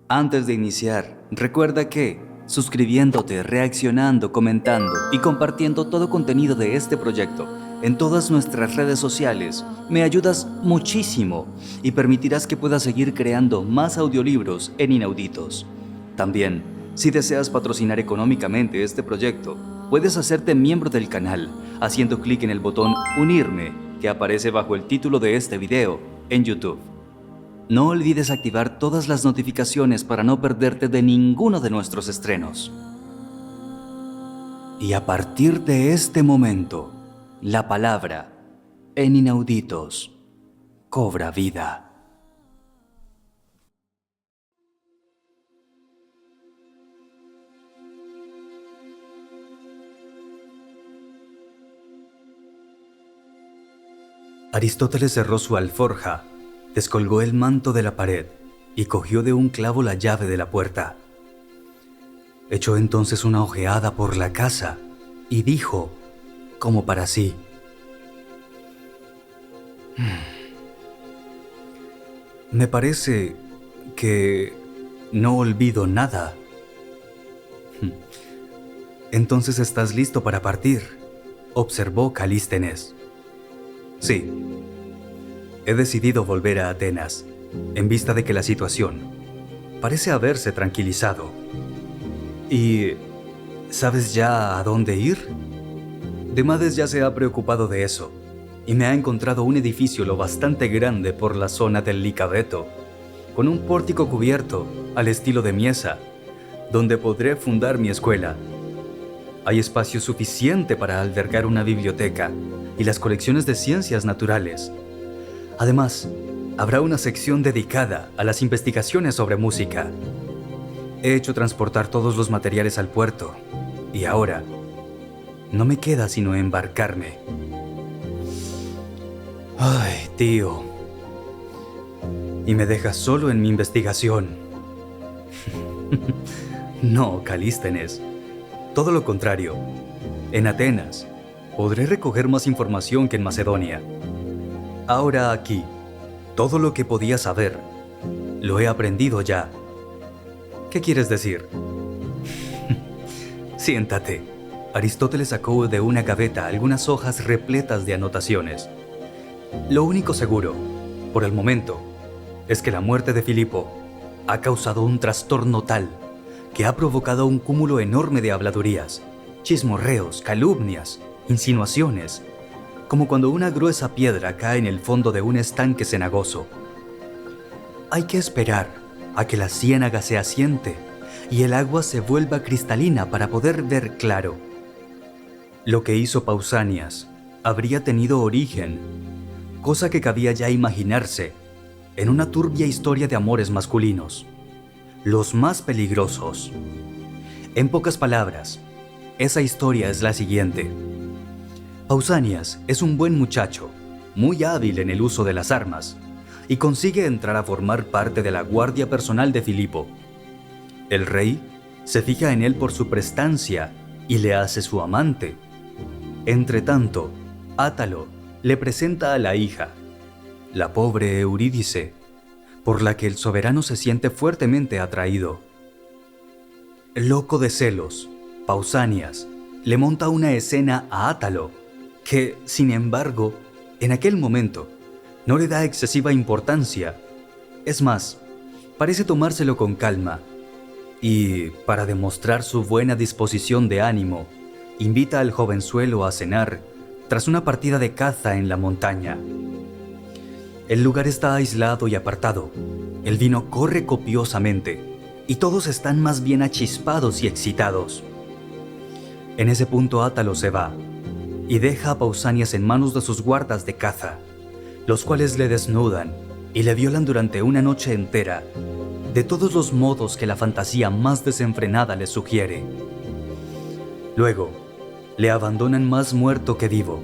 Antes de iniciar, recuerda que, suscribiéndote, reaccionando, comentando y compartiendo todo contenido de este proyecto en todas nuestras redes sociales, me ayudas muchísimo y permitirás que pueda seguir creando más audiolibros en Inauditos. También, si deseas patrocinar económicamente este proyecto, puedes hacerte miembro del canal haciendo clic en el botón Unirme que aparece bajo el título de este video en YouTube. No olvides activar todas las notificaciones para no perderte de ninguno de nuestros estrenos. Y a partir de este momento, la palabra en Inauditos cobra vida. Aristóteles cerró su alforja, descolgó el manto de la pared y cogió de un clavo la llave de la puerta. Echó entonces una ojeada por la casa y dijo, como para sí: Me parece que no olvido nada. Entonces estás listo para partir, observó Calístenes. Sí, he decidido volver a Atenas, en vista de que la situación parece haberse tranquilizado. ¿Y sabes ya a dónde ir? Demades ya se ha preocupado de eso, y me ha encontrado un edificio lo bastante grande por la zona del Licabeto, con un pórtico cubierto al estilo de Miesa, donde podré fundar mi escuela. Hay espacio suficiente para albergar una biblioteca y las colecciones de ciencias naturales. Además, habrá una sección dedicada a las investigaciones sobre música. He hecho transportar todos los materiales al puerto y ahora no me queda sino embarcarme. Ay, tío. ¿Y me dejas solo en mi investigación? No, Calístenes. Todo lo contrario. En Atenas podré recoger más información que en Macedonia. Ahora aquí, todo lo que podía saber, lo he aprendido ya. ¿Qué quieres decir? Siéntate. Aristóteles sacó de una gaveta algunas hojas repletas de anotaciones. Lo único seguro, por el momento, es que la muerte de Filipo ha causado un trastorno tal que ha provocado un cúmulo enorme de habladurías, chismorreos, calumnias, insinuaciones, como cuando una gruesa piedra cae en el fondo de un estanque cenagoso. Hay que esperar a que la ciénaga se asiente y el agua se vuelva cristalina para poder ver claro. Lo que hizo Pausanias habría tenido origen, cosa que cabía ya imaginarse, en una turbia historia de amores masculinos, los más peligrosos. En pocas palabras, esa historia es la siguiente. Pausanias es un buen muchacho, muy hábil en el uso de las armas, y consigue entrar a formar parte de la guardia personal de Filipo. El rey se fija en él por su prestancia y le hace su amante. Entretanto, Átalo le presenta a la hija, la pobre Eurídice, por la que el soberano se siente fuertemente atraído. Loco de celos, Pausanias le monta una escena a Átalo, que, sin embargo, en aquel momento no le da excesiva importancia. Es más, parece tomárselo con calma, y, para demostrar su buena disposición de ánimo, invita al jovenzuelo a cenar tras una partida de caza en la montaña. El lugar está aislado y apartado, el vino corre copiosamente, y todos están más bien achispados y excitados. En ese punto Átalo se va, y deja a Pausanias en manos de sus guardas de caza, los cuales le desnudan y le violan durante una noche entera, de todos los modos que la fantasía más desenfrenada le sugiere. Luego, le abandonan más muerto que vivo.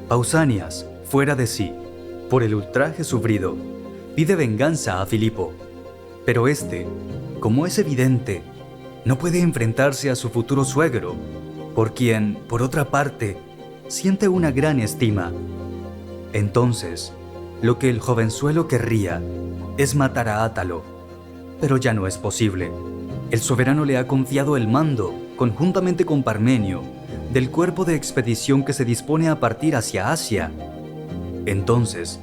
Pausanias, fuera de sí, por el ultraje sufrido, pide venganza a Filipo, pero este, como es evidente, no puede enfrentarse a su futuro suegro, por quien, por otra parte, siente una gran estima. Entonces, lo que el jovenzuelo querría es matar a Átalo, Pero ya no es posible. El soberano le ha confiado el mando, conjuntamente con Parmenio, del cuerpo de expedición que se dispone a partir hacia Asia. Entonces,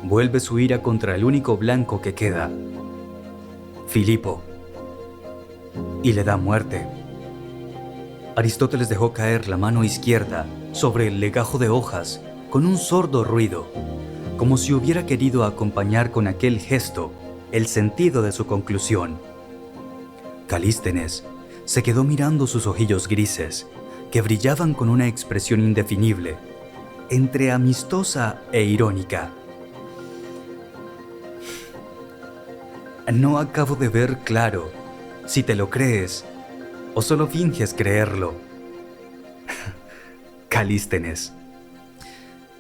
vuelve su ira contra el único blanco que queda, Filipo, y le da muerte. Aristóteles dejó caer la mano izquierda sobre el legajo de hojas con un sordo ruido, como si hubiera querido acompañar con aquel gesto el sentido de su conclusión. Calístenes se quedó mirando sus ojillos grises, que brillaban con una expresión indefinible, entre amistosa e irónica. No acabo de ver claro si te lo crees o solo finges creerlo. Calístenes.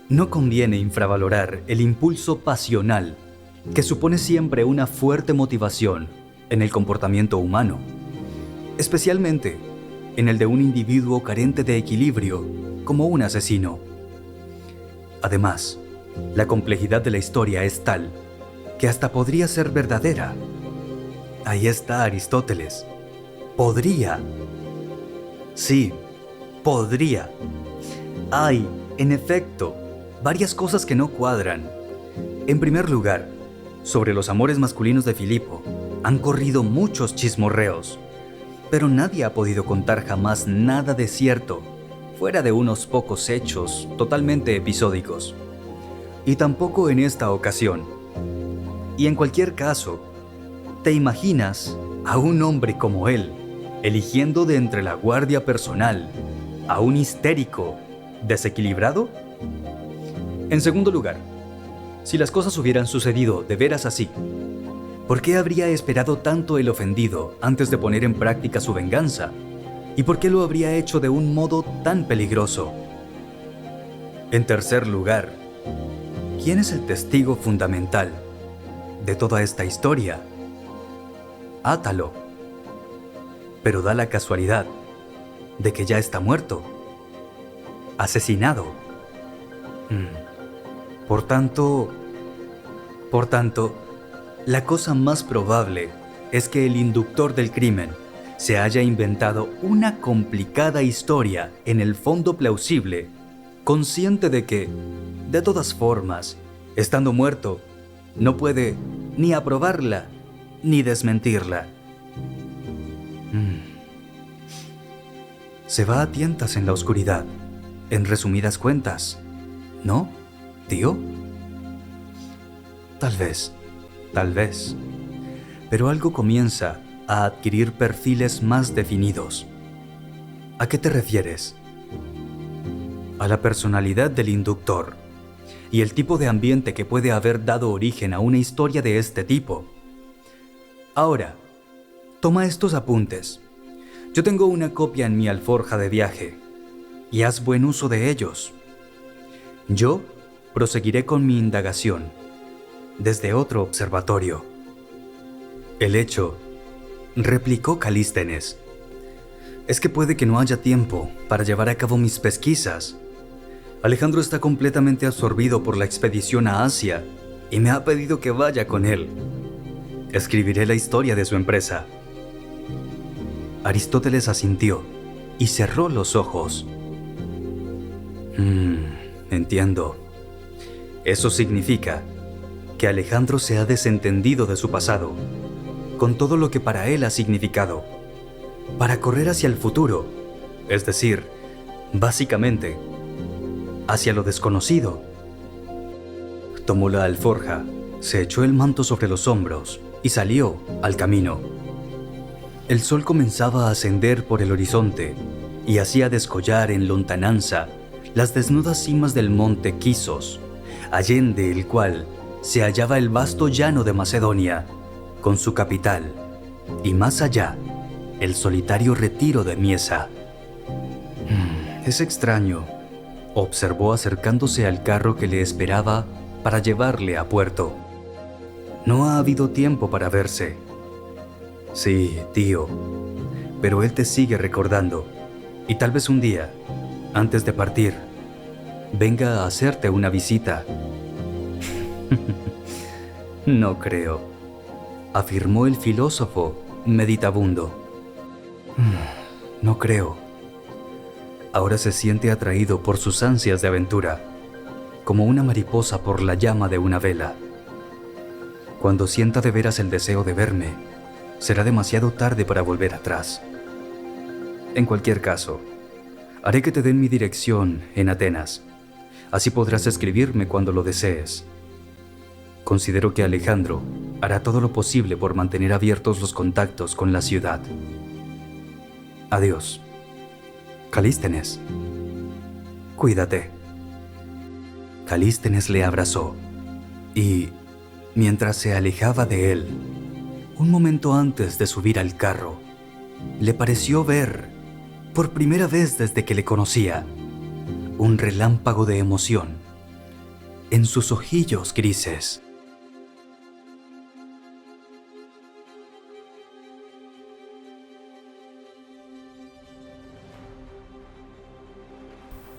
No conviene infravalorar el impulso pasional que supone siempre una fuerte motivación en el comportamiento humano, especialmente en el de un individuo carente de equilibrio como un asesino. Además, la complejidad de la historia es tal que hasta podría ser verdadera. Ahí está Aristóteles. Podría. Sí, podría. Hay, en efecto, varias cosas que no cuadran. En primer lugar, sobre los amores masculinos de Filipo, han corrido muchos chismorreos, pero nadie ha podido contar jamás nada de cierto, fuera de unos pocos hechos totalmente episódicos. Y tampoco en esta ocasión. Y en cualquier caso, ¿te imaginas a un hombre como él eligiendo de entre la guardia personal a un histérico desequilibrado? En segundo lugar, si las cosas hubieran sucedido de veras así, ¿por qué habría esperado tanto el ofendido antes de poner en práctica su venganza? ¿Y por qué lo habría hecho de un modo tan peligroso? En tercer lugar, ¿quién es el testigo fundamental de toda esta historia? Átalo. Pero da la casualidad de que ya está muerto, asesinado. Por tanto, la cosa más probable es que el inductor del crimen se haya inventado una complicada historia en el fondo plausible, consciente de que, de todas formas, estando muerto, no puede ni aprobarla ni desmentirla. Se va a tientas en la oscuridad, en resumidas cuentas, ¿no, tío? Tal vez, pero algo comienza a adquirir perfiles más definidos. ¿A qué te refieres? A la personalidad del inductor y el tipo de ambiente que puede haber dado origen a una historia de este tipo. Ahora, toma estos apuntes. Yo tengo una copia en mi alforja de viaje y haz buen uso de ellos. Yo proseguiré con mi indagación desde otro observatorio. El hecho, replicó Calístenes, es que puede que no haya tiempo para llevar a cabo mis pesquisas. Alejandro está completamente absorbido por la expedición a Asia y me ha pedido que vaya con él. Escribiré la historia de su empresa. Aristóteles asintió y cerró los ojos. Entiendo. Eso significa que Alejandro se ha desentendido de su pasado, con todo lo que para él ha significado, para correr hacia el futuro, es decir, básicamente, hacia lo desconocido. Tomó la alforja, se echó el manto sobre los hombros y salió al camino. El sol comenzaba a ascender por el horizonte y hacía descollar en lontananza las desnudas cimas del monte Quisos, allende el cual se hallaba el vasto llano de Macedonia, con su capital, y más allá, el solitario retiro de Miesa. Es extraño, observó acercándose al carro que le esperaba para llevarle a puerto. No ha habido tiempo para verse. Sí, tío, pero él te sigue recordando, y tal vez un día, antes de partir, venga a hacerte una visita. No creo. afirmó el filósofo meditabundo. No creo. Ahora se siente atraído por sus ansias de aventura, como una mariposa por la llama de una vela. Cuando sienta de veras el deseo de verme, será demasiado tarde para volver atrás. En cualquier caso, haré que te den mi dirección en Atenas. Así podrás escribirme cuando lo desees. Considero que Alejandro hará todo lo posible por mantener abiertos los contactos con la ciudad. Adiós. Calístenes. Cuídate. Calístenes le abrazó y, mientras se alejaba de él, un momento antes de subir al carro, le pareció ver, por primera vez desde que le conocía, un relámpago de emoción en sus ojillos grises.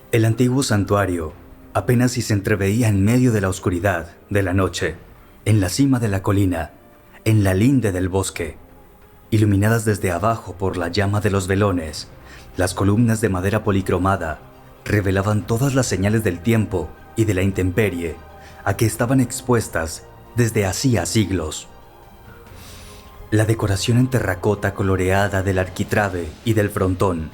El antiguo santuario apenas si se entreveía en medio de la oscuridad de la noche, en la cima de la colina, en la linde del bosque. Iluminadas desde abajo por la llama de los velones, las columnas de madera policromada revelaban todas las señales del tiempo y de la intemperie a que estaban expuestas desde hacía siglos. La decoración en terracota coloreada del arquitrabe y del frontón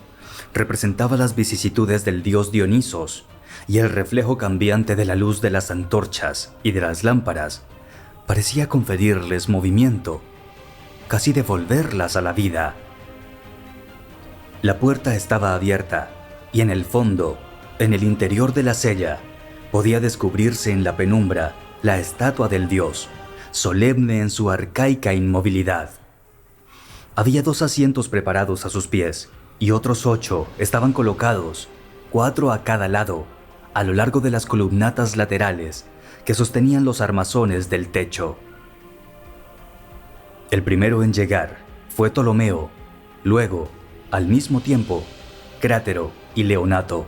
representaba las vicisitudes del dios Dionisos, y el reflejo cambiante de la luz de las antorchas y de las lámparas parecía conferirles movimiento, casi devolverlas a la vida. La puerta estaba abierta, y en el fondo, en el interior de la cella, podía descubrirse en la penumbra la estatua del dios, solemne en su arcaica inmovilidad. Había 2 asientos preparados a sus pies, y otros 8 estaban colocados, 4 a cada lado, a lo largo de las columnatas laterales que sostenían los armazones del techo. El primero en llegar fue Ptolomeo, luego, al mismo tiempo, Crátero y Leonato.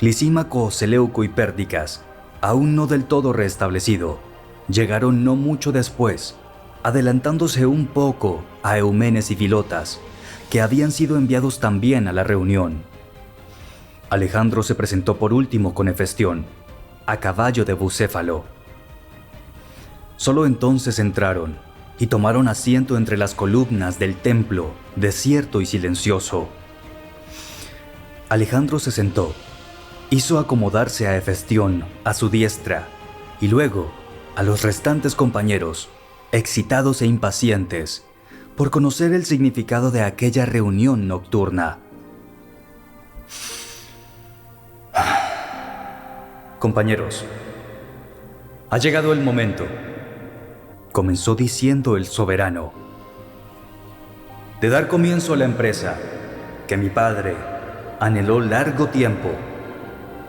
Lisímaco, Seleuco y Pérdicas, aún no del todo restablecido, llegaron no mucho después, adelantándose un poco a Eumenes y Filotas, que habían sido enviados también a la reunión. Alejandro se presentó por último con Hefestión, a caballo de Bucéfalo. Solo entonces entraron y tomaron asiento entre las columnas del templo, desierto y silencioso. Alejandro se sentó, hizo acomodarse a Hefestión a su diestra y luego a los restantes compañeros, excitados e impacientes, por conocer el significado de aquella reunión nocturna. Compañeros, ha llegado el momento, comenzó diciendo el soberano, de dar comienzo a la empresa que mi padre anheló largo tiempo,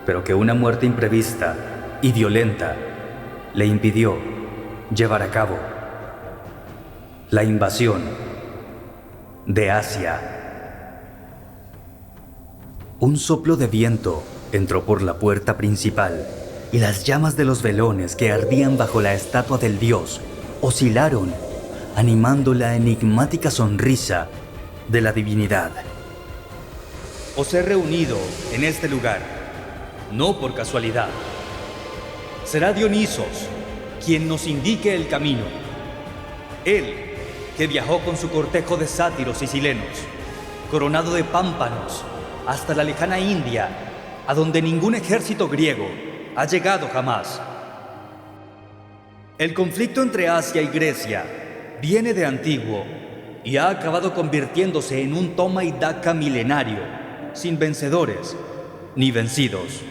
pero que una muerte imprevista y violenta le impidió llevar a cabo: la invasión de Asia. Un soplo de viento entró por la puerta principal y las llamas de los velones que ardían bajo la estatua del dios oscilaron, animando la enigmática sonrisa de la divinidad. Os he reunido en este lugar, no por casualidad. Será Dionisos quien nos indique el camino. Él, que viajó con su cortejo de sátiros y silenos, coronado de pámpanos, hasta la lejana India, a donde ningún ejército griego ha llegado jamás. El conflicto entre Asia y Grecia viene de antiguo y ha acabado convirtiéndose en un toma y daca milenario, sin vencedores ni vencidos.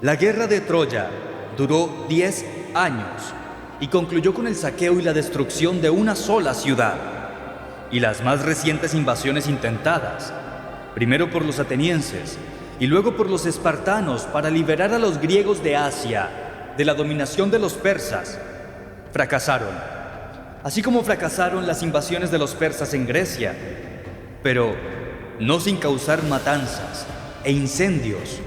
La guerra de Troya duró 10 años y concluyó con el saqueo y la destrucción de una sola ciudad. Y las más recientes invasiones intentadas, primero por los atenienses y luego por los espartanos para liberar a los griegos de Asia de la dominación de los persas, fracasaron, así como fracasaron las invasiones de los persas en Grecia, pero no sin causar matanzas e incendios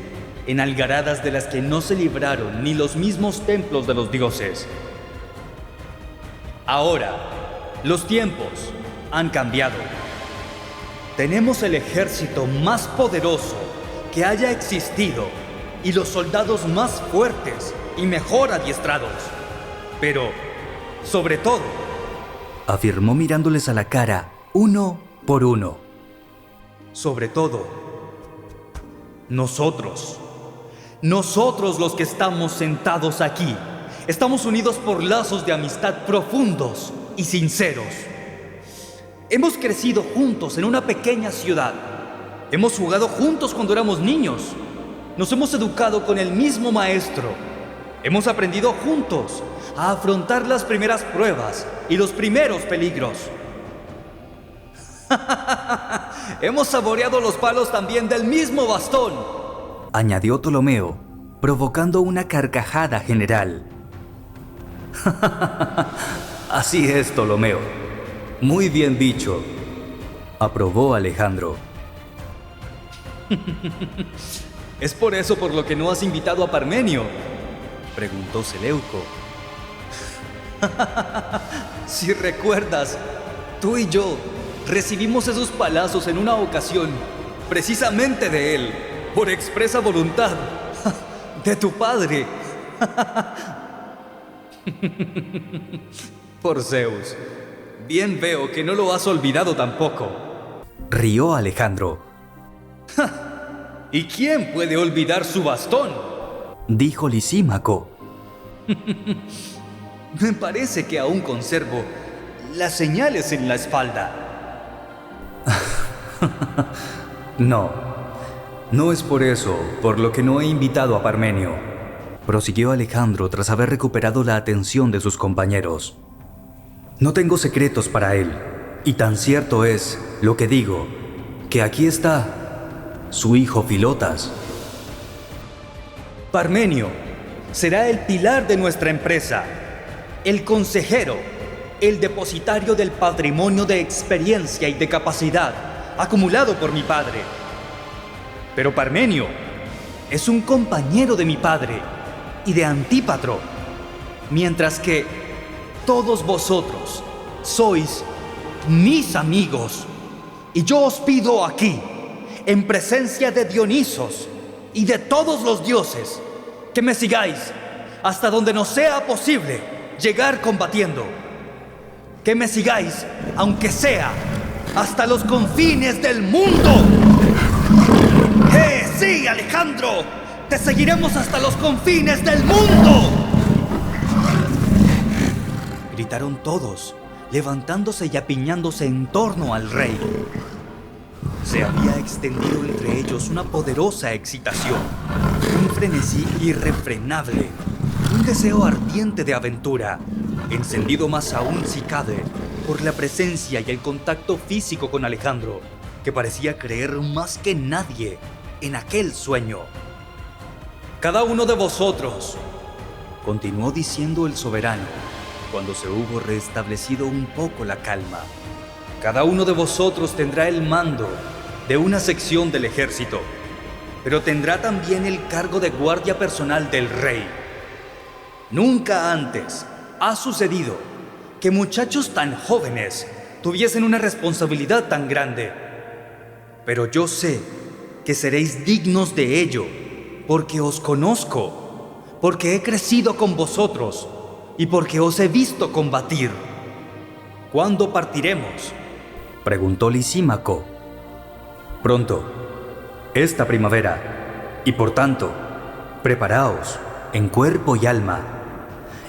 en algaradas de las que no se libraron ni los mismos templos de los dioses. Ahora, los tiempos han cambiado. Tenemos el ejército más poderoso que haya existido y los soldados más fuertes y mejor adiestrados. Pero, sobre todo, afirmó mirándoles a la cara, uno por uno. Sobre todo, nosotros los que estamos sentados aquí, estamos unidos por lazos de amistad profundos y sinceros. Hemos crecido juntos en una pequeña ciudad. Hemos jugado juntos cuando éramos niños. Nos hemos educado con el mismo maestro. Hemos aprendido juntos a afrontar las primeras pruebas y los primeros peligros. Hemos saboreado los palos también del mismo bastón, añadió Ptolomeo, provocando una carcajada general. Así es, Ptolomeo. Muy bien dicho, aprobó Alejandro. ¿Es por eso por lo que no has invitado a Parmenio?, preguntó Seleuco. Si recuerdas, tú y yo recibimos esos palazos en una ocasión, precisamente de él, por expresa voluntad de tu padre. Por Zeus, bien veo que no lo has olvidado tampoco, rió Alejandro. ¿Y quién puede olvidar su bastón?, dijo Lisímaco. Me parece que aún conservo las señales en la espalda. No es por eso por lo que no he invitado a Parmenio, prosiguió Alejandro tras haber recuperado la atención de sus compañeros. No tengo secretos para él, y tan cierto es lo que digo, que aquí está su hijo Filotas. Parmenio será el pilar de nuestra empresa, el consejero, el depositario del patrimonio de experiencia y de capacidad acumulado por mi padre. Pero Parmenio es un compañero de mi padre y de Antípatro, mientras que todos vosotros sois mis amigos, y yo os pido aquí, en presencia de Dionisos y de todos los dioses, que me sigáis hasta donde nos sea posible llegar combatiendo. Que me sigáis, aunque sea hasta los confines del mundo. ¡Sí, Alejandro! ¡Te seguiremos hasta los confines del mundo!, gritaron todos, levantándose y apiñándose en torno al rey. Se había extendido entre ellos una poderosa excitación, un frenesí irrefrenable, un deseo ardiente de aventura, encendido más aún si cabe por la presencia y el contacto físico con Alejandro, que parecía creer más que nadie en aquel sueño. Cada uno de vosotros, continuó diciendo el soberano, cuando se hubo restablecido un poco la calma, cada uno de vosotros tendrá el mando de una sección del ejército, pero tendrá también el cargo de guardia personal del rey. Nunca antes ha sucedido que muchachos tan jóvenes tuviesen una responsabilidad tan grande, pero yo sé que seréis dignos de ello, porque os conozco, porque he crecido con vosotros y porque os he visto combatir. ¿Cuándo partiremos?, preguntó Lisímaco. Pronto, esta primavera, y por tanto, preparaos en cuerpo y alma.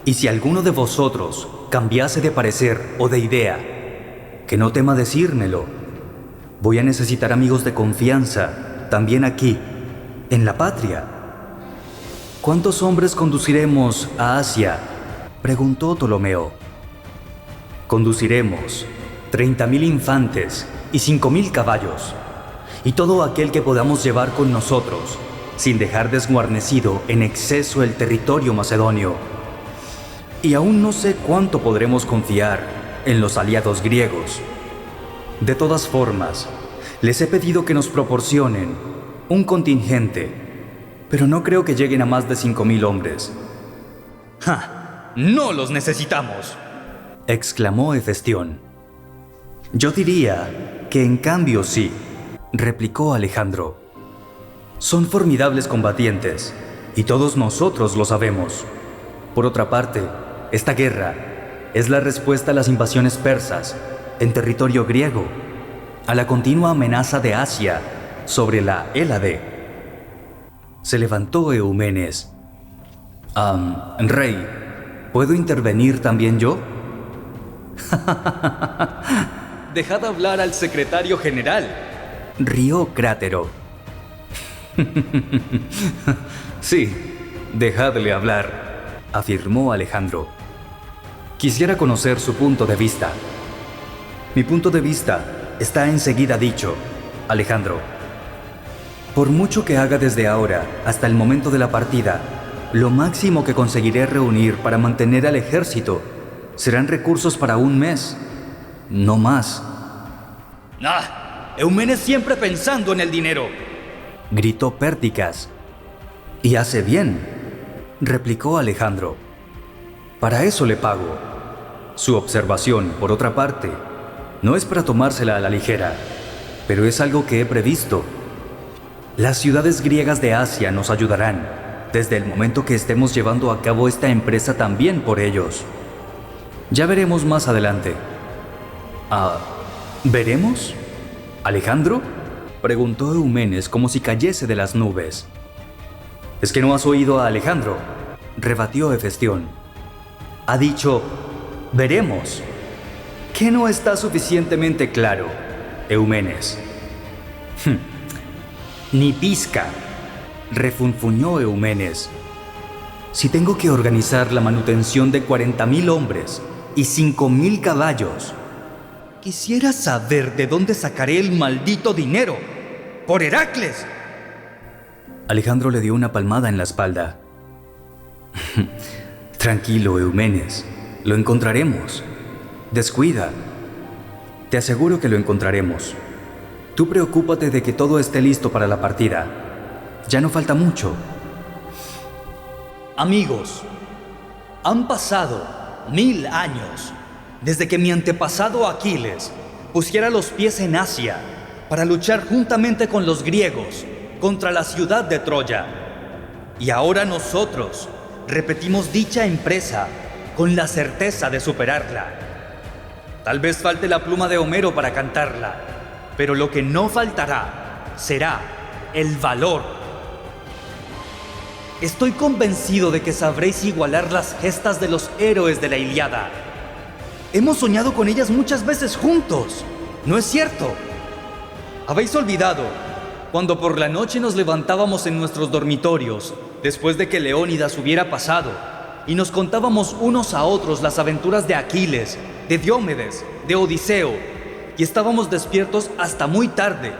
Y si alguno de vosotros cambiase de parecer o de idea, que no tema decírmelo. Voy a necesitar amigos de confianza, también aquí, en la patria. ¿Cuántos hombres conduciremos a Asia?, preguntó Ptolomeo. Conduciremos 30.000 infantes y 5.000 caballos, y todo aquel que podamos llevar con nosotros, sin dejar desguarnecido en exceso el territorio macedonio. Y aún no sé cuánto podremos confiar en los aliados griegos. De todas formas, les he pedido que nos proporcionen un contingente, pero no creo que lleguen a más de 5.000 hombres. ¡Ja! ¡No los necesitamos!, exclamó Hefestión. Yo diría que en cambio sí, replicó Alejandro. Son formidables combatientes, y todos nosotros lo sabemos. Por otra parte, esta guerra es la respuesta a las invasiones persas en territorio griego, a la continua amenaza de Asia sobre la Hélade. Se levantó Eumenes. Rey, ¿puedo intervenir también yo? Dejad hablar al secretario general, rió Crátero. Sí, dejadle hablar, afirmó Alejandro. Quisiera conocer su punto de vista. Mi punto de vista está enseguida dicho, Alejandro. Por mucho que haga desde ahora hasta el momento de la partida, lo máximo que conseguiré reunir para mantener al ejército serán recursos para un mes, no más. Eumenes siempre pensando en el dinero, gritó Pérticas. Y hace bien, replicó Alejandro. Para eso le pago. Su observación, por otra parte, no es para tomársela a la ligera, pero es algo que he previsto. Las ciudades griegas de Asia nos ayudarán, desde el momento que estemos llevando a cabo esta empresa también por ellos. Ya veremos más adelante. ¿Veremos? ¿Alejandro?, preguntó Eumenes como si cayese de las nubes. ¿Es que no has oído a Alejandro?, rebatió Hefestión. Ha dicho, veremos. ¿Qué no está suficientemente claro, Eumenes? Ni pizca, refunfuñó Eumenes. Si tengo que organizar la manutención de 40,000 hombres y 5,000 caballos, quisiera saber de dónde sacaré el maldito dinero. ¡Por Heracles! Alejandro le dio una palmada en la espalda. Tranquilo, Eumenes. Lo encontraremos. Descuida. Te aseguro que lo encontraremos. Tú preocúpate de que todo esté listo para la partida. Ya no falta mucho. Amigos, han pasado 1000 años desde que mi antepasado Aquiles pusiera los pies en Asia para luchar juntamente con los griegos contra la ciudad de Troya. Y ahora nosotros repetimos dicha empresa con la certeza de superarla. Tal vez falte la pluma de Homero para cantarla, pero lo que no faltará será el valor. Estoy convencido de que sabréis igualar las gestas de los héroes de la Ilíada. Hemos soñado con ellas muchas veces juntos, ¿no es cierto? Habéis olvidado cuando por la noche nos levantábamos en nuestros dormitorios después de que Leónidas hubiera pasado y nos contábamos unos a otros las aventuras de Aquiles, de Diomedes, de Odiseo, y estábamos despiertos hasta muy tarde,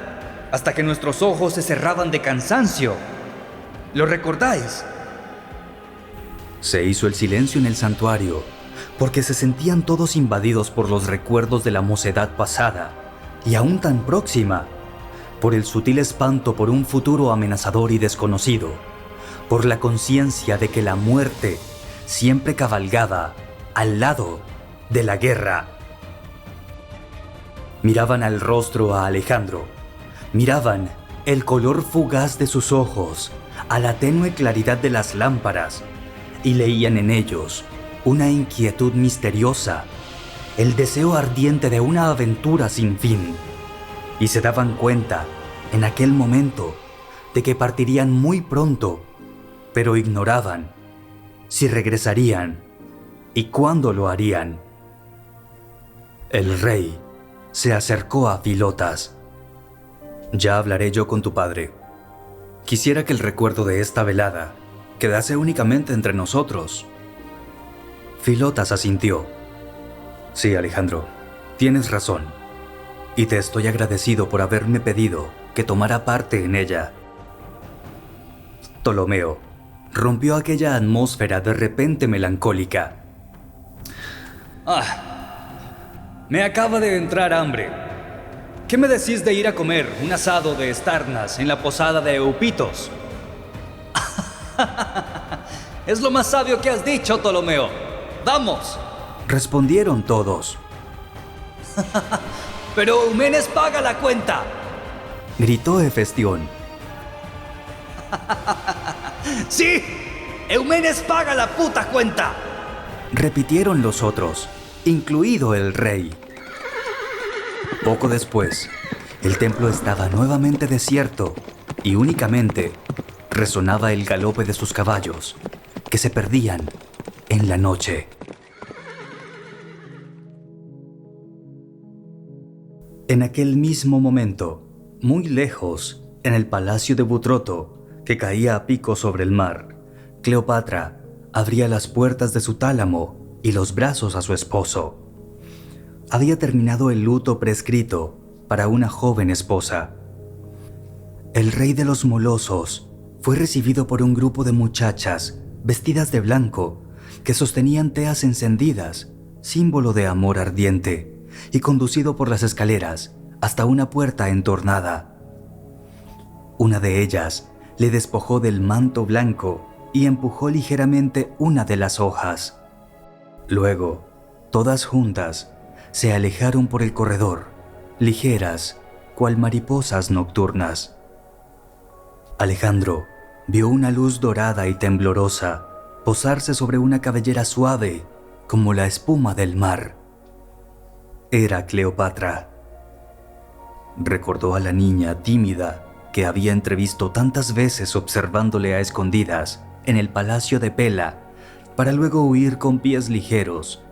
hasta que nuestros ojos se cerraban de cansancio. ¿Lo recordáis? Se hizo el silencio en el santuario, porque se sentían todos invadidos por los recuerdos de la mocedad pasada, y aún tan próxima, por el sutil espanto por un futuro amenazador y desconocido, por la conciencia de que la muerte siempre cabalgaba al lado de la guerra. Miraban al rostro a Alejandro, miraban el color fugaz de sus ojos, a la tenue claridad de las lámparas, y leían en ellos una inquietud misteriosa, el deseo ardiente de una aventura sin fin, y se daban cuenta, en aquel momento, de que partirían muy pronto, pero ignoraban si regresarían y cuándo lo harían. El rey se acercó a Filotas. Ya hablaré yo con tu padre. Quisiera que el recuerdo de esta velada quedase únicamente entre nosotros. Filotas asintió. Sí, Alejandro, tienes razón, y te estoy agradecido por haberme pedido que tomara parte en ella. Ptolomeo rompió aquella atmósfera de repente melancólica. Me acaba de entrar hambre. ¿Qué me decís de ir a comer un asado de estarnas en la posada de Eupitos? Es lo más sabio que has dicho, Ptolomeo. ¡Vamos! respondieron todos. ¡Pero Eumenes paga la cuenta!, gritó Hefestión. ¡Sí! ¡Eumenes paga la puta cuenta!, repitieron los otros, incluido el rey. Poco después, el templo estaba nuevamente desierto y únicamente resonaba el galope de sus caballos, que se perdían en la noche. En aquel mismo momento, muy lejos, en el palacio de Butroto, que caía a pico sobre el mar, Cleopatra abría las puertas de su tálamo y los brazos a su esposo. Había terminado el luto prescrito para una joven esposa. El rey de los molosos fue recibido por un grupo de muchachas vestidas de blanco que sostenían teas encendidas, símbolo de amor ardiente, y conducido por las escaleras hasta una puerta entornada. Una de ellas le despojó del manto blanco y empujó ligeramente una de las hojas. Luego, todas juntas, se alejaron por el corredor, ligeras, cual mariposas nocturnas. Alejandro vio una luz dorada y temblorosa posarse sobre una cabellera suave como la espuma del mar. Era Cleopatra. Recordó a la niña tímida que había entrevisto tantas veces observándole a escondidas en el palacio de Pela, para luego huir con pies ligeros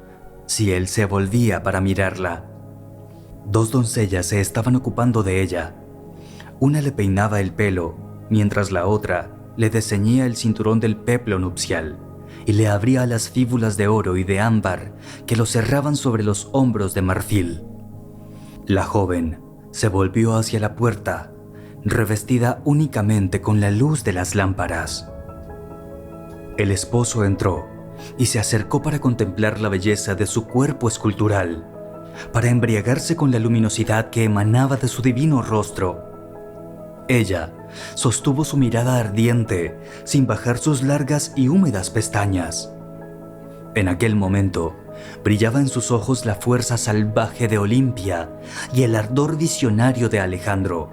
si él se volvía para mirarla. Dos doncellas se estaban ocupando de ella. Una le peinaba el pelo, mientras la otra le desceñía el cinturón del peplo nupcial y le abría las fíbulas de oro y de ámbar que lo cerraban sobre los hombros de marfil. La joven se volvió hacia la puerta, revestida únicamente con la luz de las lámparas. El esposo entró y se acercó para contemplar la belleza de su cuerpo escultural, para embriagarse con la luminosidad que emanaba de su divino rostro. Ella sostuvo su mirada ardiente sin bajar sus largas y húmedas pestañas. En aquel momento, brillaba en sus ojos la fuerza salvaje de Olimpia y el ardor visionario de Alejandro,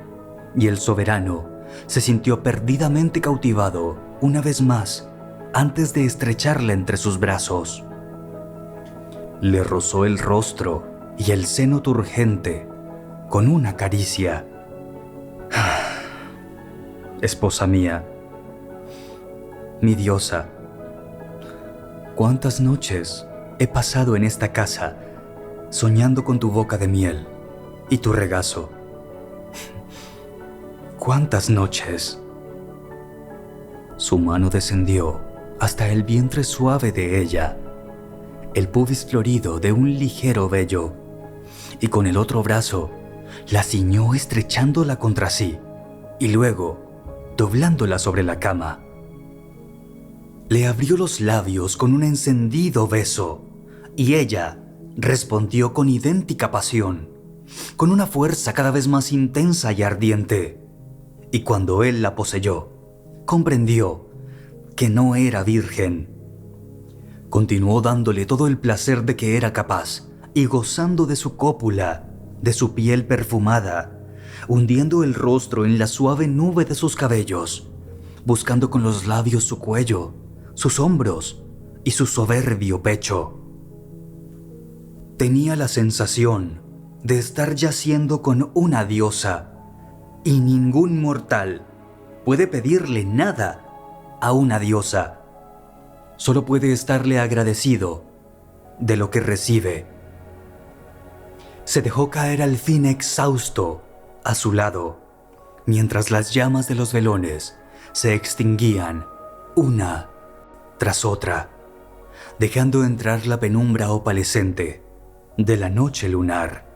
y el soberano se sintió perdidamente cautivado una vez más antes de estrecharla entre sus brazos. Le rozó el rostro y el seno turgente con una caricia. Esposa mía, mi diosa, ¿cuántas noches he pasado en esta casa soñando con tu boca de miel y tu regazo? ¿Cuántas noches? Su mano descendió hasta el vientre suave de ella, el pubis florido de un ligero vello, y con el otro brazo la ciñó estrechándola contra sí y luego doblándola sobre la cama. Le abrió los labios con un encendido beso y ella respondió con idéntica pasión, con una fuerza cada vez más intensa y ardiente. Y cuando él la poseyó, comprendió que no era virgen. Continuó dándole todo el placer de que era capaz y gozando de su cópula, de su piel perfumada, hundiendo el rostro en la suave nube de sus cabellos, buscando con los labios su cuello, sus hombros y su soberbio pecho. Tenía la sensación de estar yaciendo con una diosa, y ningún mortal puede pedirle nada a una diosa. Solo puede estarle agradecido de lo que recibe. Se dejó caer al fin exhausto a su lado, mientras las llamas de los velones se extinguían una tras otra, dejando entrar la penumbra opalescente de la noche lunar.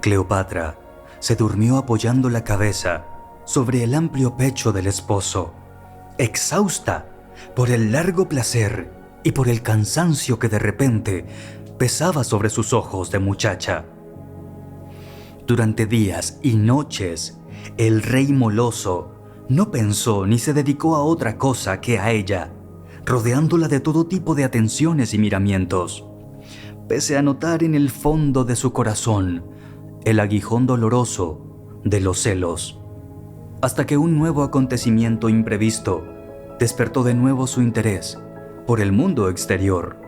Cleopatra se durmió apoyando la cabeza sobre el amplio pecho del esposo, exhausta por el largo placer y por el cansancio que de repente pesaba sobre sus ojos de muchacha. Durante días y noches, el rey moloso no pensó ni se dedicó a otra cosa que a ella, rodeándola de todo tipo de atenciones y miramientos, pese a notar en el fondo de su corazón el aguijón doloroso de los celos, hasta que un nuevo acontecimiento imprevisto despertó de nuevo su interés por el mundo exterior.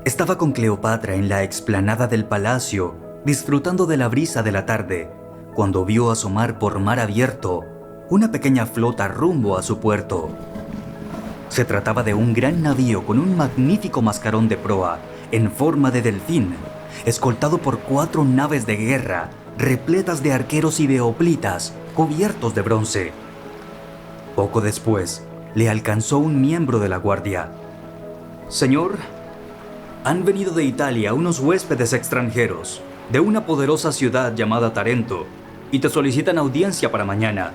Estaba con Cleopatra en la explanada del palacio, disfrutando de la brisa de la tarde, cuando vio asomar por mar abierto una pequeña flota rumbo a su puerto. Se trataba de un gran navío con un magnífico mascarón de proa en forma de delfín, escoltado por 4 naves de guerra repletas de arqueros y de hoplitas cubiertos de bronce. Poco después, le alcanzó un miembro de la guardia. «Señor, han venido de Italia unos huéspedes extranjeros de una poderosa ciudad llamada Tarento y te solicitan audiencia para mañana».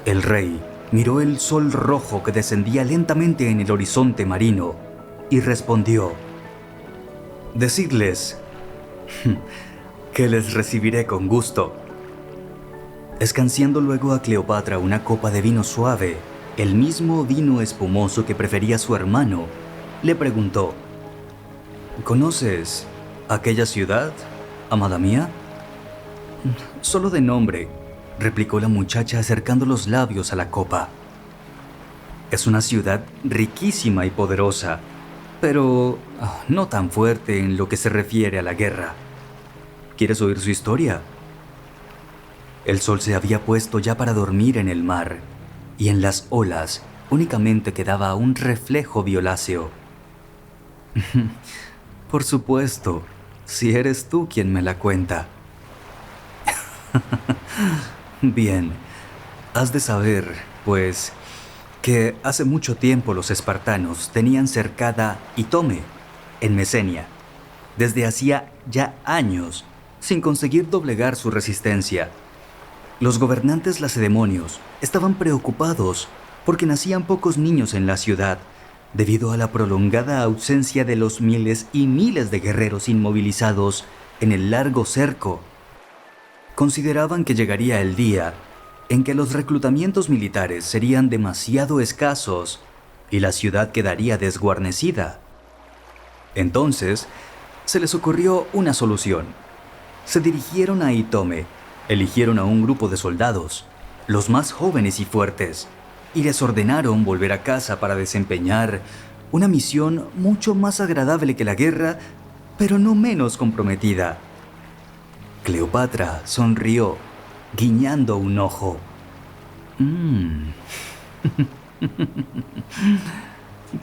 El rey miró el sol rojo que descendía lentamente en el horizonte marino y respondió: «Decidles que les recibiré con gusto». Escanciando luego a Cleopatra una copa de vino suave, el mismo vino espumoso que prefería su hermano, le preguntó: «¿Conoces aquella ciudad, amada mía?» «Solo de nombre», replicó la muchacha acercando los labios a la copa. «Es una ciudad riquísima y poderosa, pero no tan fuerte en lo que se refiere a la guerra. ¿Quieres oír su historia?». El sol se había puesto ya para dormir en el mar, y en las olas únicamente quedaba un reflejo violáceo. «Por supuesto, si eres tú quien me la cuenta». «Bien, has de saber, pues, que hace mucho tiempo los espartanos tenían cercada Itome, en Mesenia, desde hacía ya años, sin conseguir doblegar su resistencia. Los gobernantes lacedemonios estaban preocupados porque nacían pocos niños en la ciudad, debido a la prolongada ausencia de los miles y miles de guerreros inmovilizados en el largo cerco. Consideraban que llegaría el día en que los reclutamientos militares serían demasiado escasos y la ciudad quedaría desguarnecida. Entonces, se les ocurrió una solución. Se dirigieron a Itome, eligieron a un grupo de soldados, los más jóvenes y fuertes, y les ordenaron volver a casa para desempeñar una misión mucho más agradable que la guerra, pero no menos comprometida. Cleopatra sonrió, guiñando un ojo.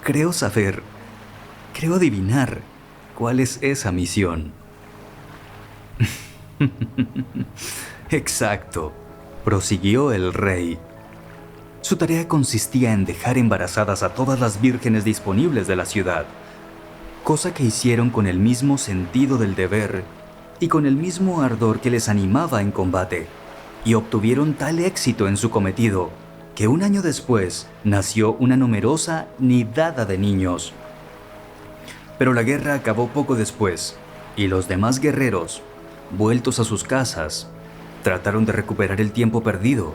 Creo saber, creo adivinar cuál es esa misión». «Exacto», prosiguió el rey. Su tarea consistía en dejar embarazadas a todas las vírgenes disponibles de la ciudad, cosa que hicieron con el mismo sentido del deber y con el mismo ardor que les animaba en combate, y obtuvieron tal éxito en su cometido que un año después nació una numerosa nidada de niños. Pero la guerra acabó poco después, y los demás guerreros, vueltos a sus casas, trataron de recuperar el tiempo perdido.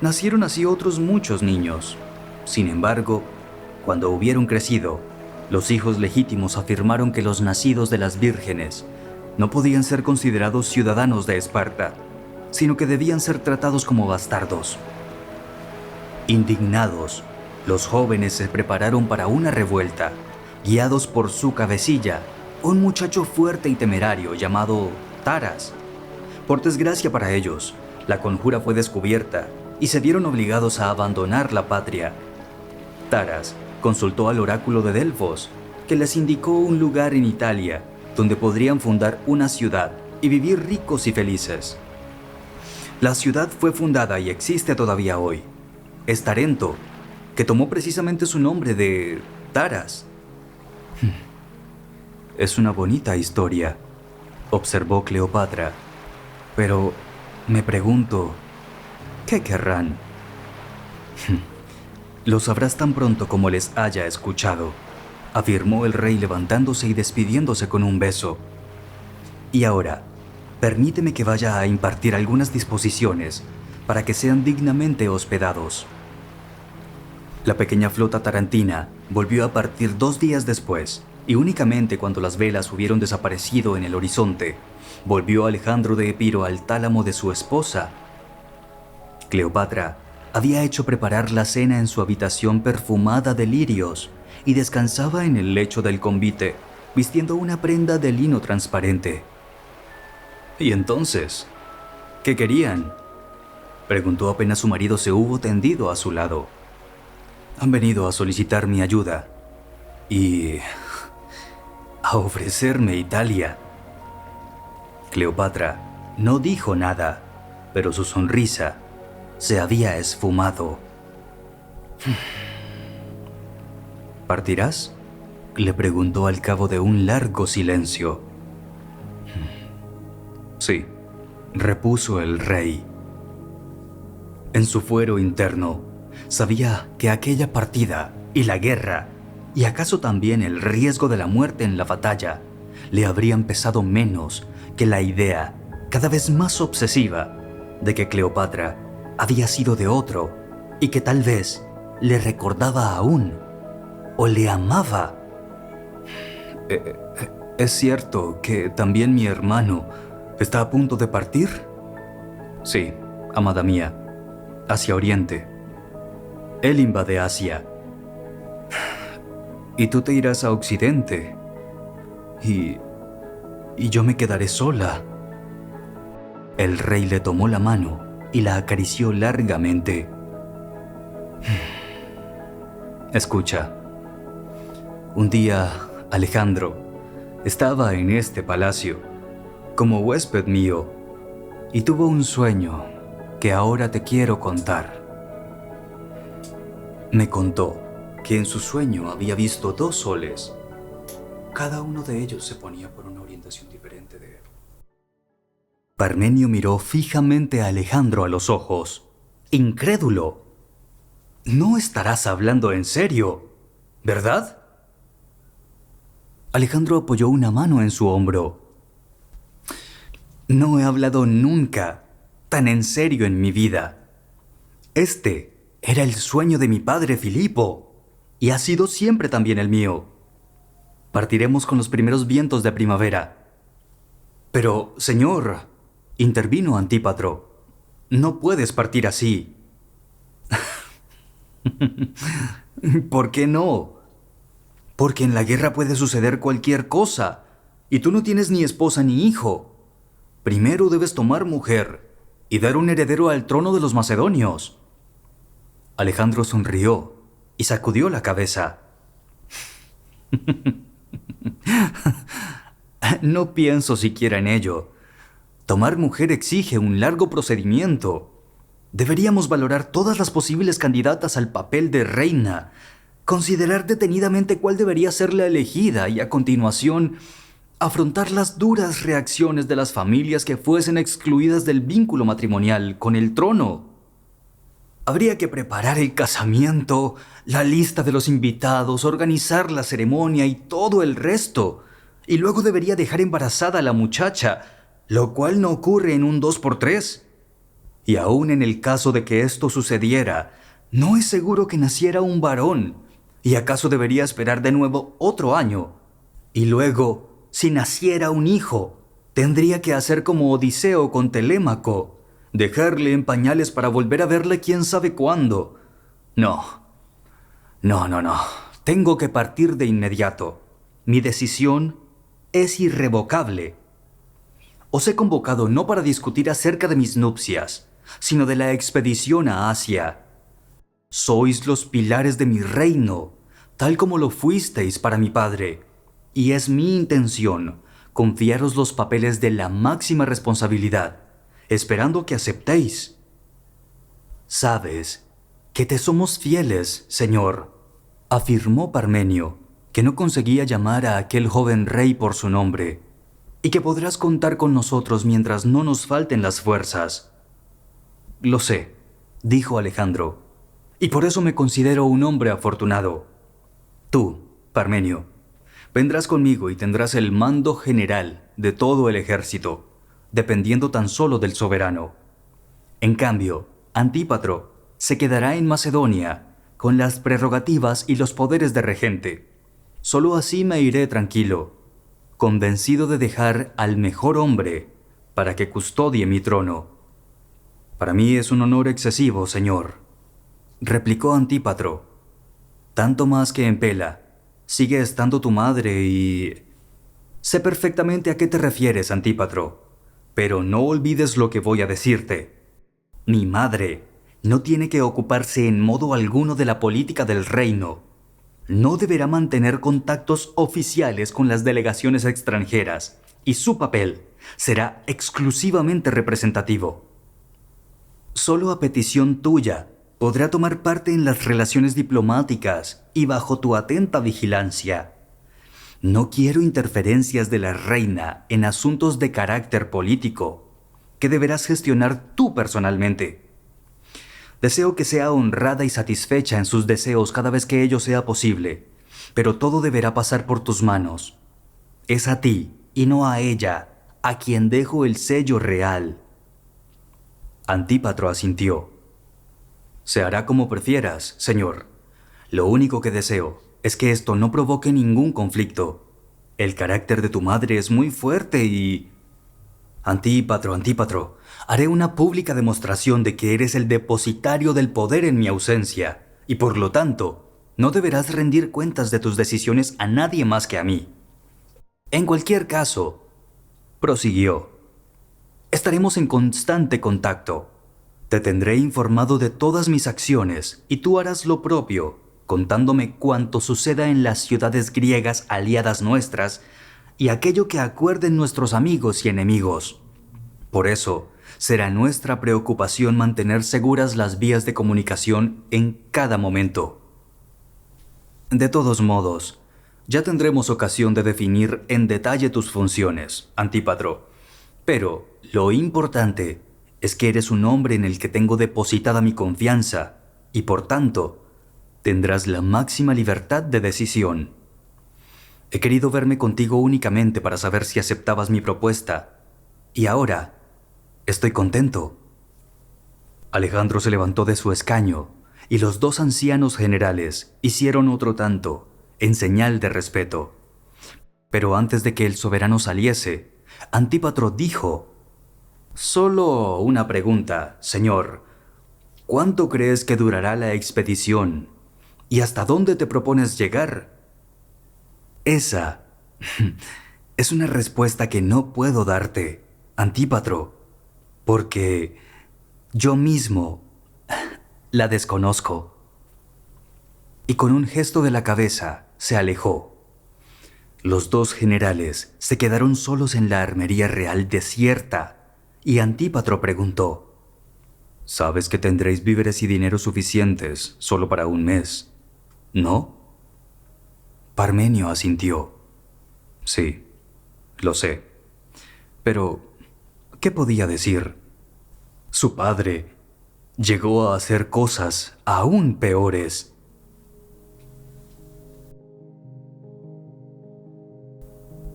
Nacieron así otros muchos niños. Sin embargo, cuando hubieron crecido, los hijos legítimos afirmaron que los nacidos de las vírgenes no podían ser considerados ciudadanos de Esparta, sino que debían ser tratados como bastardos. Indignados, los jóvenes se prepararon para una revuelta, guiados por su cabecilla, un muchacho fuerte y temerario llamado Taras. Por desgracia para ellos, la conjura fue descubierta y se vieron obligados a abandonar la patria. Taras consultó al oráculo de Delfos, que les indicó un lugar en Italia donde podrían fundar una ciudad y vivir ricos y felices. La ciudad fue fundada y existe todavía hoy. Es Tarento, que tomó precisamente su nombre de Taras. «Es una bonita historia», observó Cleopatra, «pero me pregunto, ¿qué querrán?». «Lo sabrás tan pronto como les haya escuchado», afirmó el rey levantándose y despidiéndose con un beso. «Y ahora, permíteme que vaya a impartir algunas disposiciones para que sean dignamente hospedados». La pequeña flota tarantina volvió a partir 2 días después, y únicamente cuando las velas hubieron desaparecido en el horizonte, volvió Alejandro de Epiro al tálamo de su esposa. Cleopatra había hecho preparar la cena en su habitación perfumada de lirios y descansaba en el lecho del convite, vistiendo una prenda de lino transparente. ¿Y entonces? ¿Qué querían?, preguntó apenas su marido se hubo tendido a su lado. Han venido a solicitar mi ayuda y a ofrecerme Italia. Cleopatra no dijo nada, pero su sonrisa se había esfumado. ¿Partirás?, le preguntó al cabo de un largo silencio. Sí, repuso el rey. En su fuero interno, sabía que aquella partida y la guerra, y acaso también el riesgo de la muerte en la batalla, le habrían pesado menos que la idea, cada vez más obsesiva, de que Cleopatra había sido de otro y que tal vez le recordaba aún o le amaba. ¿Es cierto que también mi hermano está a punto de partir? Sí, amada mía, hacia Oriente. Él invade Asia. Y tú te irás a Occidente. Y yo me quedaré sola. El rey le tomó la mano y la acarició largamente. Escucha. Un día, Alejandro estaba en este palacio, como huésped mío, y tuvo un sueño que ahora te quiero contar. Me contó que en su sueño había visto 2 soles. Cada uno de ellos se ponía por una orientación diferente de él. Parmenio miró fijamente a Alejandro a los ojos, incrédulo. No estarás hablando en serio, ¿verdad? Alejandro apoyó una mano en su hombro. No he hablado nunca tan en serio en mi vida. Este era el sueño de mi padre Filipo, y ha sido siempre también el mío. Partiremos con los primeros vientos de primavera. Pero, señor, intervino Antípatro, no puedes partir así. ¿Por qué no? Porque en la guerra puede suceder cualquier cosa, y tú no tienes ni esposa ni hijo. Primero debes tomar mujer y dar un heredero al trono de los macedonios. Alejandro sonrió y sacudió la cabeza. No pienso siquiera en ello. Tomar mujer exige un largo procedimiento. Deberíamos valorar todas las posibles candidatas al papel de reina, considerar detenidamente cuál debería ser la elegida y a continuación afrontar las duras reacciones de las familias que fuesen excluidas del vínculo matrimonial con el trono. Habría que preparar el casamiento, la lista de los invitados, organizar la ceremonia y todo el resto. Y luego debería dejar embarazada a la muchacha, lo cual no ocurre en un 2x3. Y aún en el caso de que esto sucediera, no es seguro que naciera un varón. ¿Y acaso debería esperar de nuevo otro año? Y luego, si naciera un hijo, tendría que hacer como Odiseo con Telémaco, dejarle en pañales para volver a verle quién sabe cuándo. No. Tengo que partir de inmediato. Mi decisión es irrevocable. Os he convocado no para discutir acerca de mis nupcias, sino de la expedición a Asia. Sois los pilares de mi reino, tal como lo fuisteis para mi padre, y es mi intención confiaros los papeles de la máxima responsabilidad, esperando que aceptéis. Sabes que te somos fieles, señor, afirmó Parmenio, que no conseguía llamar a aquel joven rey por su nombre, y que podrás contar con nosotros mientras no nos falten las fuerzas. Lo sé, dijo Alejandro, y por eso me considero un hombre afortunado. Tú, Parmenio, vendrás conmigo y tendrás el mando general de todo el ejército, dependiendo tan solo del soberano. En cambio, Antípatro se quedará en Macedonia con las prerrogativas y los poderes de regente. Solo así me iré tranquilo, convencido de dejar al mejor hombre para que custodie mi trono. Para mí es un honor excesivo, señor, replicó Antípatro. Tanto más que en Pela sigue estando tu madre y... Sé perfectamente a qué te refieres, Antípatro, pero no olvides lo que voy a decirte. Mi madre no tiene que ocuparse en modo alguno de la política del reino. No deberá mantener contactos oficiales con las delegaciones extranjeras y su papel será exclusivamente representativo. Solo a petición tuya podrá tomar parte en las relaciones diplomáticas y bajo tu atenta vigilancia. No quiero interferencias de la reina en asuntos de carácter político, que deberás gestionar tú personalmente. Deseo que sea honrada y satisfecha en sus deseos cada vez que ello sea posible, pero todo deberá pasar por tus manos. Es a ti, y no a ella, a quien dejo el sello real. Antípatro asintió. Se hará como prefieras, señor. Lo único que deseo es que esto no provoque ningún conflicto. El carácter de tu madre es muy fuerte y... Antípatro, haré una pública demostración de que eres el depositario del poder en mi ausencia, y por lo tanto, no deberás rendir cuentas de tus decisiones a nadie más que a mí. En cualquier caso, prosiguió, estaremos en constante contacto. Te tendré informado de todas mis acciones y tú harás lo propio, contándome cuanto suceda en las ciudades griegas aliadas nuestras y aquello que acuerden nuestros amigos y enemigos. Por eso, será nuestra preocupación mantener seguras las vías de comunicación en cada momento. De todos modos, ya tendremos ocasión de definir en detalle tus funciones, Antípatro. Pero lo importante es que eres un hombre en el que tengo depositada mi confianza y, por tanto, tendrás la máxima libertad de decisión. He querido verme contigo únicamente para saber si aceptabas mi propuesta, y ahora estoy contento. Alejandro se levantó de su escaño, y los dos ancianos generales hicieron otro tanto, en señal de respeto. Pero antes de que el soberano saliese, Antípatro dijo: «Solo una pregunta, señor. ¿Cuánto crees que durará la expedición? ¿Y hasta dónde te propones llegar?» Esa es una respuesta que no puedo darte, Antípatro, porque yo mismo la desconozco. Y con un gesto de la cabeza se alejó. Los dos generales se quedaron solos en la armería real desierta, y Antípatro preguntó: «Sabes que tendréis víveres y dinero suficientes solo para un mes, ¿no?» Parmenio asintió. «Sí, lo sé. Pero, ¿qué podía decir? Su padre llegó a hacer cosas aún peores».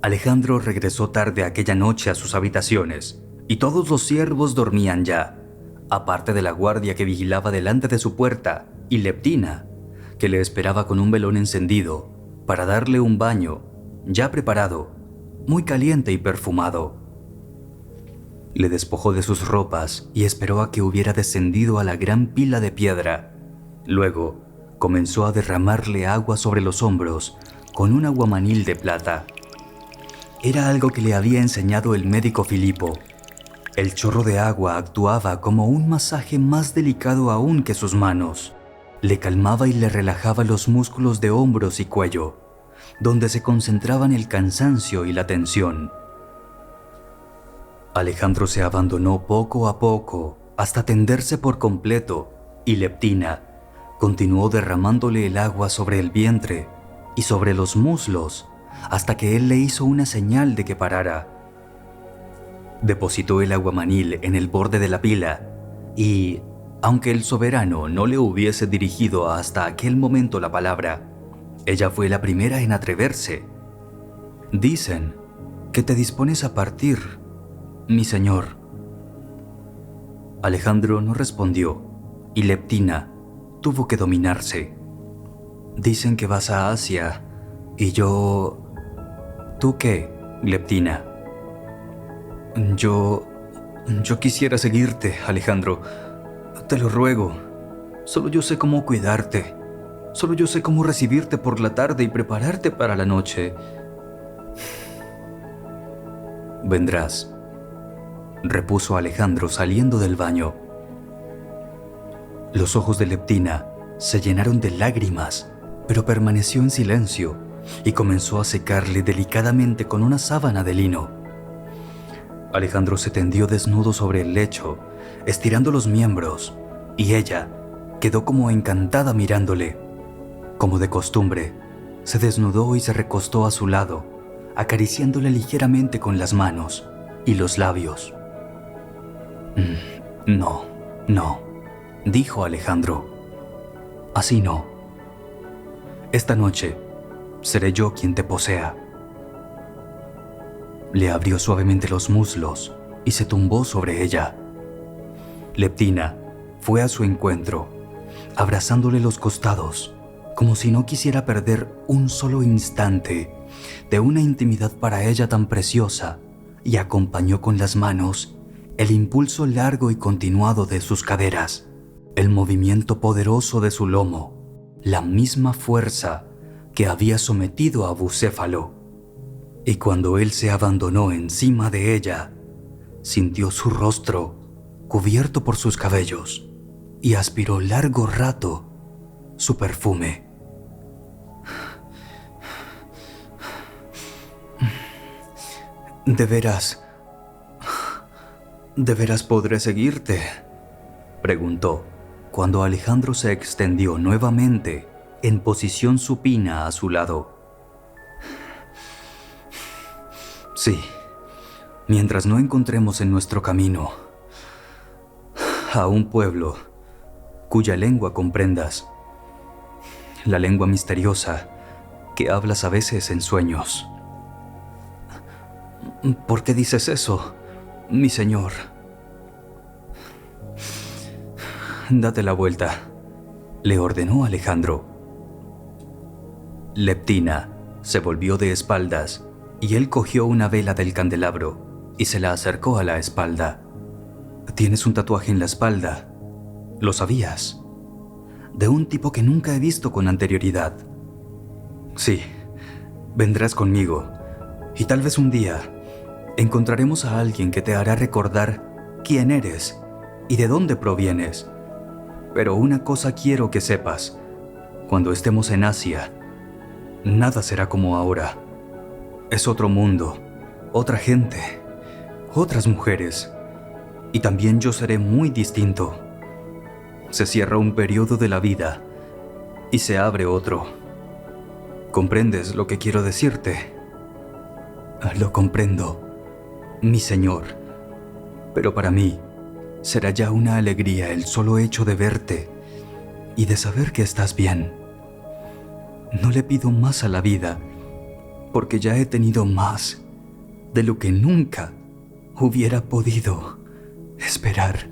Alejandro regresó tarde aquella noche a sus habitaciones, y todos los siervos dormían ya, aparte de la guardia que vigilaba delante de su puerta, y Leptina, que le esperaba con un velón encendido para darle un baño, ya preparado, muy caliente y perfumado. Le despojó de sus ropas y esperó a que hubiera descendido a la gran pila de piedra. Luego, comenzó a derramarle agua sobre los hombros con un aguamanil de plata. Era algo que le había enseñado el médico Filipo. El chorro de agua actuaba como un masaje más delicado aún que sus manos. Le calmaba y le relajaba los músculos de hombros y cuello, donde se concentraban el cansancio y la tensión. Alejandro se abandonó poco a poco hasta tenderse por completo, y Leptina continuó derramándole el agua sobre el vientre y sobre los muslos hasta que él le hizo una señal de que parara. Depositó el aguamanil en el borde de la pila y, aunque el soberano no le hubiese dirigido hasta aquel momento la palabra, ella fue la primera en atreverse. «Dicen que te dispones a partir, mi señor». Alejandro no respondió, y Leptina tuvo que dominarse. «Dicen que vas a Asia Y yo... ¿Tú qué, Leptina? Yo quisiera seguirte, Alejandro. Te lo ruego. Solo yo sé cómo cuidarte. Solo yo sé cómo recibirte por la tarde y prepararte para la noche. Vendrás, repuso Alejandro saliendo del baño. Los ojos de Leptina se llenaron de lágrimas, pero permaneció en silencio y comenzó a secarle delicadamente con una sábana de lino. Alejandro se tendió desnudo sobre el lecho, estirando los miembros, y ella quedó como encantada mirándole. Como de costumbre, se desnudó y se recostó a su lado, acariciándole ligeramente con las manos y los labios. No, dijo Alejandro. Así no. Esta noche seré yo quien te posea. Le abrió suavemente los muslos y se tumbó sobre ella. Leptina fue a su encuentro, abrazándole los costados, como si no quisiera perder un solo instante de una intimidad para ella tan preciosa, y acompañó con las manos el impulso largo y continuado de sus caderas, el movimiento poderoso de su lomo, la misma fuerza que había sometido a Bucéfalo. Y cuando él se abandonó encima de ella, sintió su rostro cubierto por sus cabellos y aspiró largo rato su perfume. ¿De veras podré seguirte?, preguntó, cuando Alejandro se extendió nuevamente en posición supina a su lado. Sí, mientras no encontremos en nuestro camino a un pueblo cuya lengua comprendas, la lengua misteriosa que hablas a veces en sueños. ¿Por qué dices eso, mi señor? Date la vuelta, le ordenó Alejandro. Leptina se volvió de espaldas y él cogió una vela del candelabro y se la acercó a la espalda. Tienes un tatuaje en la espalda, ¿lo sabías? De un tipo que nunca he visto con anterioridad. Sí, vendrás conmigo y tal vez un día encontraremos a alguien que te hará recordar quién eres y de dónde provienes. Pero una cosa quiero que sepas: cuando estemos en Asia, nada será como ahora. Es otro mundo, otra gente, otras mujeres, y también yo seré muy distinto. Se cierra un periodo de la vida y se abre otro. ¿Comprendes lo que quiero decirte? Lo comprendo, mi señor, pero para mí será ya una alegría el solo hecho de verte y de saber que estás bien. No le pido más a la vida, porque ya he tenido más de lo que nunca hubiera podido esperar.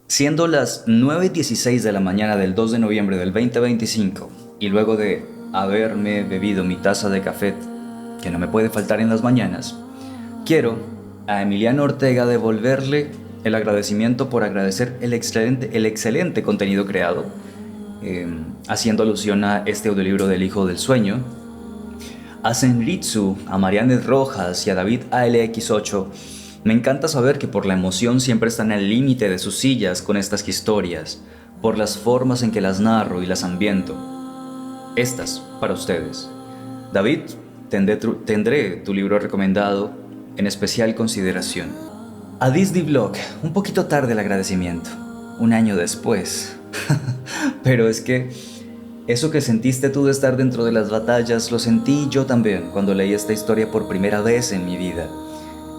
Siendo las 9:16 de la mañana del 2 de noviembre del 2025, y luego de haberme bebido mi taza de café, que no me puede faltar en las mañanas, quiero a Emiliano Ortega devolverle el agradecimiento por agradecer el excelente contenido creado, haciendo alusión a este audiolibro del Hijo del Sueño, a Senritsu, a Marianet Rojas y a David ALX8. Me encanta saber que por la emoción siempre están al límite de sus sillas con estas historias, por las formas en que las narro y las ambiento. Estas para ustedes. David, tendré tu libro recomendado en especial consideración. A Disney Vlog, un poquito tarde el agradecimiento, un año después. Pero es que eso que sentiste tú de estar dentro de las batallas, lo sentí yo también cuando leí esta historia por primera vez en mi vida.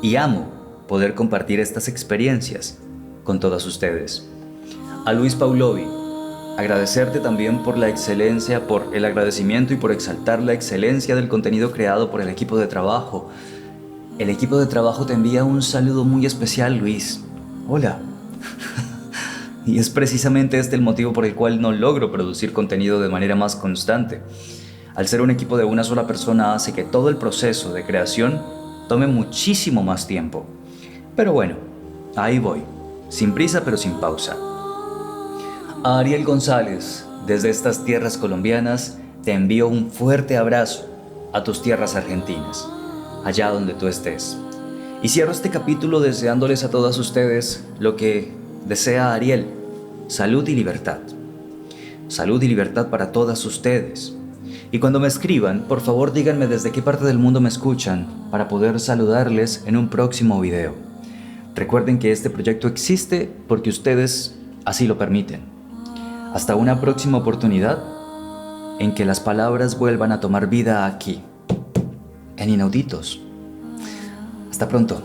Y amo poder compartir estas experiencias con todas ustedes. A Luis Paulovi, Agradecerte también por la excelencia, por el agradecimiento y por exaltar la excelencia del contenido creado por el equipo de trabajo. El equipo de trabajo te envía un saludo muy especial, Luis. Hola. Y es precisamente este el motivo por el cual no logro producir contenido de manera más constante. Al ser un equipo de una sola persona hace que todo el proceso de creación tome muchísimo más tiempo. Pero bueno, ahí voy, sin prisa pero sin pausa. A Ariel González, desde estas tierras colombianas, te envío un fuerte abrazo a tus tierras argentinas, allá donde tú estés. Y cierro este capítulo deseándoles a todas ustedes lo que desea Ariel: salud y libertad. Salud y libertad para todas ustedes. Y cuando me escriban, por favor díganme desde qué parte del mundo me escuchan para poder saludarles en un próximo video. Recuerden que este proyecto existe porque ustedes así lo permiten. Hasta una próxima oportunidad en que las palabras vuelvan a tomar vida aquí, en Inauditos. Hasta pronto.